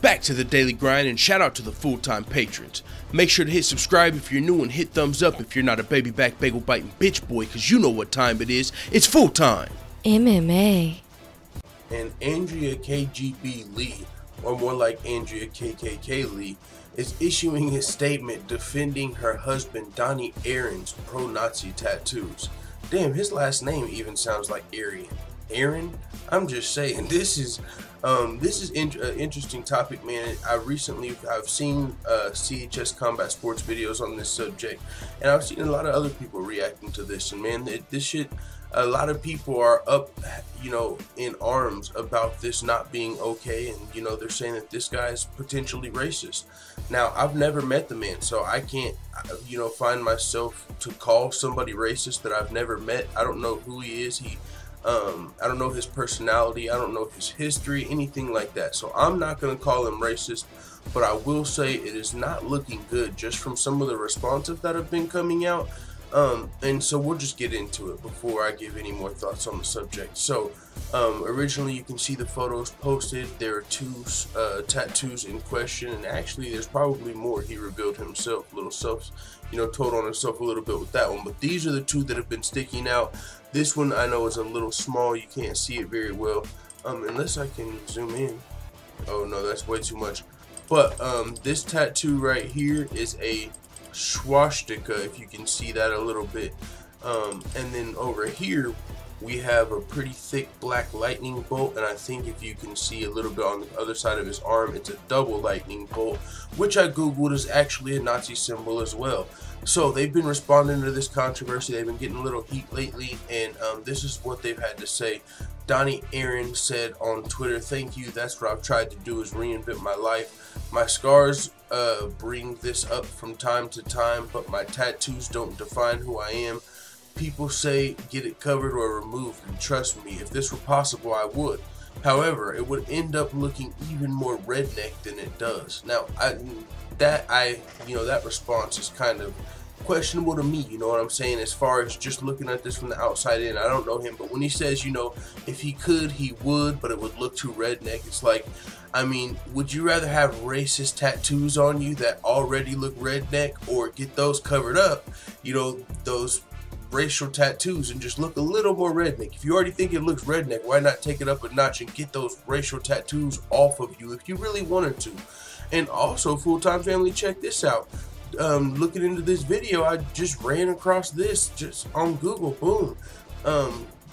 Back to the daily grind, and shout out to the full-time patrons. Make sure to hit subscribe if you're new and hit thumbs up if you're not a baby back bagel biting bitch boy, cause you know what time it is. It's full time. MMA. And Andrea KGB Lee, or more like Andrea KKK Lee, is issuing a statement defending her husband Donnie Aaron's pro-Nazi tattoos. Damn, his last name even sounds like Aryan. Aaron? I'm just saying, this is an interesting topic, man. I've seen CHS Combat Sports videos on this subject, and I've seen a lot of other people reacting to this, and man, this shit, a lot of people are up, in arms about this not being okay, and they're saying that this guy is potentially racist. Now, I've never met the man, so I can't, find myself to call somebody racist that I've never met. I don't know who he is. I don't know his personality, I don't know his history, anything like that. So I'm not going to call him racist, but I will say it is not looking good just from some of the responses that have been coming out. And so we'll just get into it before I give any more thoughts on the subject. So originally you can see the photos posted. There are two tattoos in question, and actually there's probably more. He revealed himself, told on himself a little bit with that one, but these are the two that have been sticking out. This one I know is a little small, you can't see it very well, unless I can zoom in. Oh no, that's way too much. But this tattoo right here is a swastika, if you can see that a little bit, and then over here we have a pretty thick black lightning bolt, and I think if you can see a little bit on the other side of his arm, it's a double lightning bolt, which I googled is actually a Nazi symbol as well. So they've been responding to this controversy. They've been getting a little heat lately, and this is what they've had to say. Donnie Aaron said on Twitter, "Thank you, that's what I've tried to do, is reinvent my life. My scars bring this up from time to time, but my tattoos don't define who I am. People say get it covered or removed, and trust me, if this were possible, I would. However, it would end up looking even more redneck than it does." Now, that response is kind of questionable to me, you know what I'm saying, as far as just looking at this from the outside in. I don't know him, but when he says, if he could, he would, but it would look too redneck, it's like, I mean, would you rather have racist tattoos on you that already look redneck, or get those covered up, those racial tattoos, and just look a little more redneck? If you already think it looks redneck, why not take it up a notch and get those racial tattoos off of you if you really wanted to? And also, full-time family, check this out. Looking into this video, I just ran across this just on Google. Boom.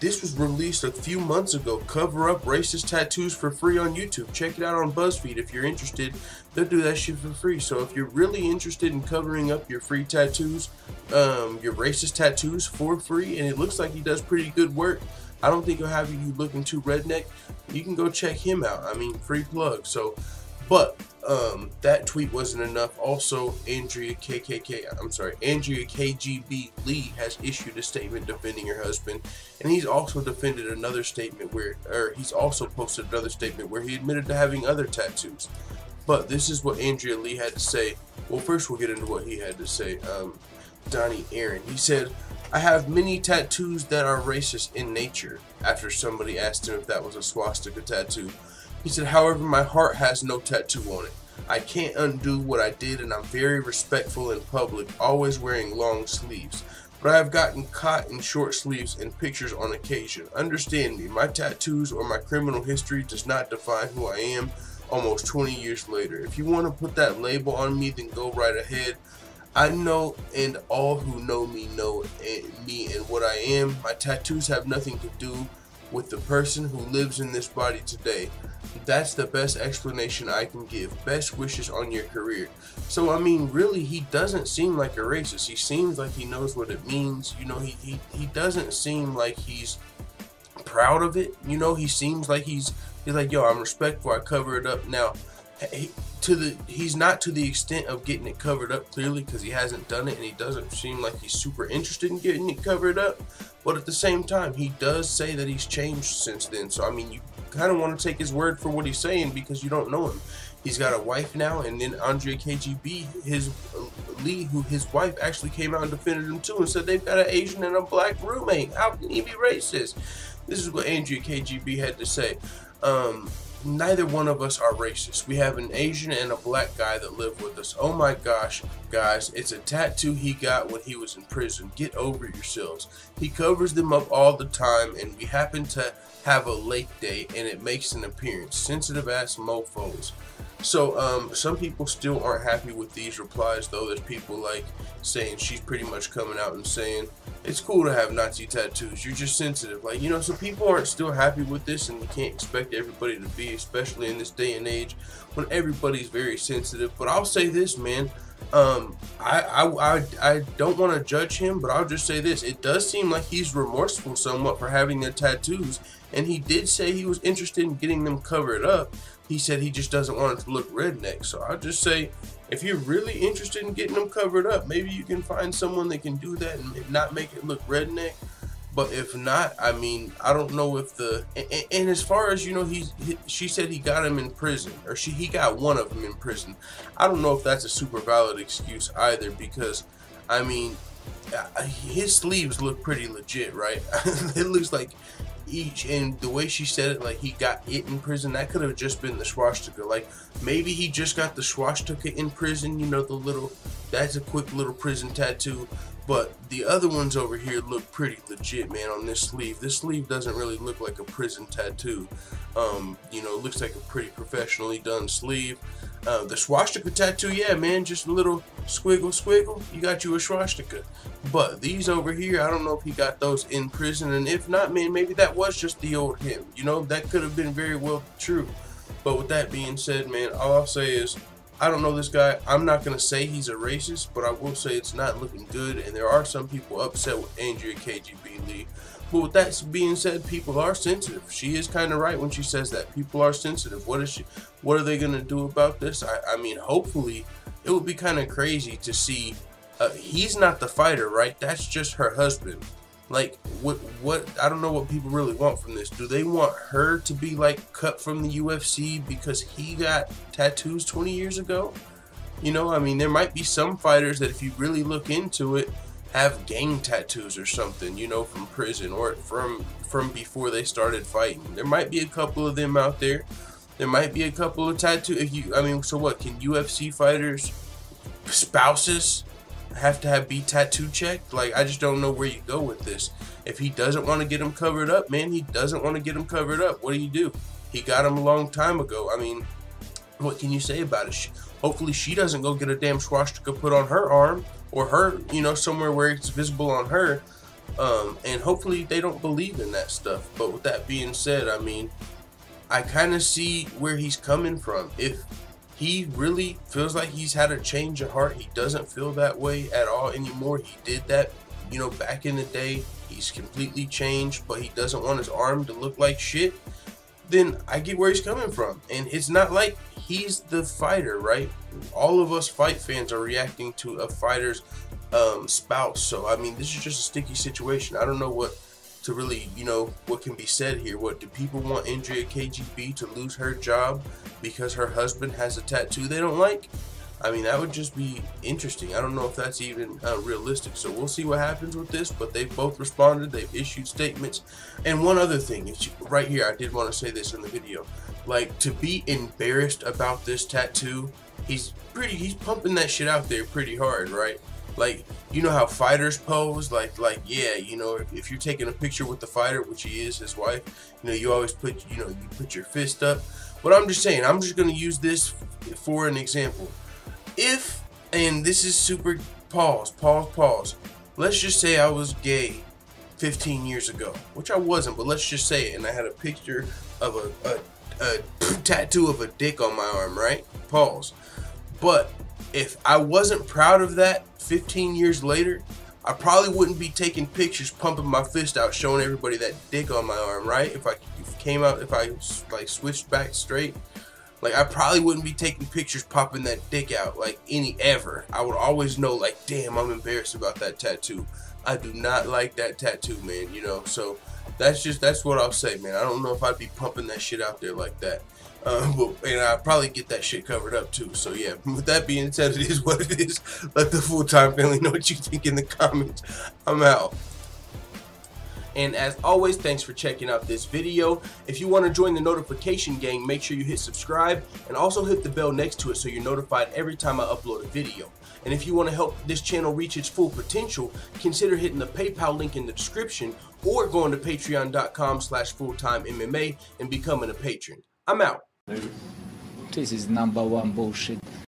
This was released a few months ago. Cover up racist tattoos for free on YouTube. Check it out on BuzzFeed if you're interested. They'll do that shit for free. So if you're really interested in covering up your free tattoos, your racist tattoos for free, and it looks like he does pretty good work, I don't think he'll have you looking too redneck. You can go check him out. I mean, free plug. So, but that tweet wasn't enough. Also, Andrea KGB Lee has issued a statement defending her husband, and he's also defended another statement he's also posted another statement where he admitted to having other tattoos. But this is what Andrea Lee had to say. Well, first we'll get into what he had to say. Donnie Aaron, he said, "I have many tattoos that are racist in nature," after somebody asked him if that was a swastika tattoo. He said, "However, my heart has no tattoo on it. I can't undo what I did, and I'm very respectful in public, always wearing long sleeves. But I have gotten caught in short sleeves and pictures on occasion. Understand me, my tattoos or my criminal history does not define who I am almost 20 years later. If you want to put that label on me, then go right ahead. I know, and all who know me and what I am. My tattoos have nothing to do with the person who lives in this body today. That's the best explanation I can give. Best wishes on your career." So, I mean, really, he doesn't seem like a racist. He seems like he knows what it means. He doesn't seem like he's proud of it. He seems like he's like, yo, I'm respectful, I cover it up. Now, he's not to the extent of getting it covered up, clearly, because he hasn't done it, and he doesn't seem like he's super interested in getting it covered up. But at the same time, he does say that he's changed since then. So, I mean, you kind of want to take his word for what he's saying because you don't know him. He's got a wife now, and then Andrea KGB, his wife actually came out and defended him too and said they've got an Asian and a black roommate. How can he be racist? This is what Andrea KGB had to say. neither one of us are racist. We have an Asian and a black guy that live with us. Oh my gosh, guys, it's a tattoo he got when he was in prison. Get over yourselves. He covers them up all the time, and we happen to have a lake day and it makes an appearance. Sensitive ass mofos. So some people still aren't happy with these replies, though. There's people like saying she's pretty much coming out and saying it's cool to have Nazi tattoos, you're just sensitive. Like, you know, so people aren't still happy with this, and you can't expect everybody to be, especially in this day and age when everybody's very sensitive. But I'll say this, man, I don't want to judge him, but I'll just say this: it does seem like he's remorseful somewhat for having their tattoos, and he did say he was interested in getting them covered up. He said he just doesn't want it to look redneck. So I'll just say, if you're really interested in getting them covered up, maybe you can find someone that can do that and not make it look redneck. But if not, I mean, I don't know if and as far as, you know, she said he got him in prison, or he got one of them in prison. I don't know if that's a super valid excuse either, because I mean, his sleeves look pretty legit, right? It looks like and the way she said it, like he got it in prison, that could have just been the swastika. Like, maybe he just got the swastika in prison, you know, that's a quick little prison tattoo. But the other ones over here look pretty legit, man, on this sleeve. This sleeve doesn't really look like a prison tattoo. You know, it looks like a pretty professionally done sleeve. The swastika tattoo, yeah, man, just a little squiggle, you got you a swastika. But these over here, I don't know if he got those in prison, and if not, man, maybe that was just the old him. You know, that could have been very well true. But with that being said, man, all I'll say is, I don't know this guy. I'm not going to say he's a racist, but I will say it's not looking good, and there are some people upset with Andrea KGB Lee. But with that being said, people are sensitive. She is kind of right when she says that. People are sensitive. What are they going to do about this? I mean, hopefully, it would be kind of crazy to see, he's not the fighter, right? That's just her husband. Like, what, I don't know what people really want from this. Do they want her to be, like, cut from the UFC because he got tattoos 20 years ago? You know, I mean, there might be some fighters that, if you really look into it, have gang tattoos or something, you know, from prison or from before they started fighting. There might be a couple of them out there. There might be a couple of tattoos. I mean, so what, can UFC fighters' spouses have to be tattoo checked? Like, I just don't know where you go with this. If he doesn't want to get them covered up, man, he doesn't want to get them covered up. What do? He got them a long time ago. I mean, what can you say about it? Hopefully she doesn't go get a damn swastika put on her arm, or her, you know, somewhere where it's visible on her. And hopefully they don't believe in that stuff. But with that being said, I mean, I kind of see where he's coming from. If he really feels like he's had a change of heart, he doesn't feel that way at all anymore. He did that, you know, back in the day. He's completely changed, but he doesn't want his arm to look like shit. Then I get where he's coming from. And it's not like he's the fighter, right? All of us fight fans are reacting to a fighter's spouse. So, I mean, this is just a sticky situation. I don't know what to really, you know, what can be said here. What do people want Andrea KGB to lose her job because her husband has a tattoo they don't like? I mean, that would just be interesting. I don't know if that's even realistic. So we'll see what happens with this. But they've both responded. They've issued statements. And one other thing, right here, I did want to say this in the video. Like, to be embarrassed about this tattoo, he's pumping that shit out there pretty hard, right? Like, you know how fighters pose? Like, yeah, you know, if you're taking a picture with the fighter, which he is, his wife, you know, you always put, you know, you put your fist up. But I'm just saying, I'm just going to use this for an example. If, and this is super, pause. Let's just say I was gay 15 years ago, which I wasn't, but let's just say it, and I had a picture of a tattoo of a dick on my arm, right? Pause. But if I wasn't proud of that 15 years later, I probably wouldn't be taking pictures, pumping my fist out, showing everybody that dick on my arm, right? If I like switched back straight, like, I probably wouldn't be taking pictures popping that dick out, like, ever. I would always know, like, damn, I'm embarrassed about that tattoo. I do not like that tattoo, man, you know. So that's what I'll say, man. I don't know if I'd be pumping that shit out there like that. And I'd probably get that shit covered up too. So yeah, with that being said, it is what it is. Let the full-time family know what you think in the comments. I'm out. And as always, thanks for checking out this video. If you want to join the notification gang, make sure you hit subscribe and also hit the bell next to it so you're notified every time I upload a video. And if you want to help this channel reach its full potential, consider hitting the PayPal link in the description or going to patreon.com/fulltimemma and becoming a patron. I'm out. This is #1 bullshit.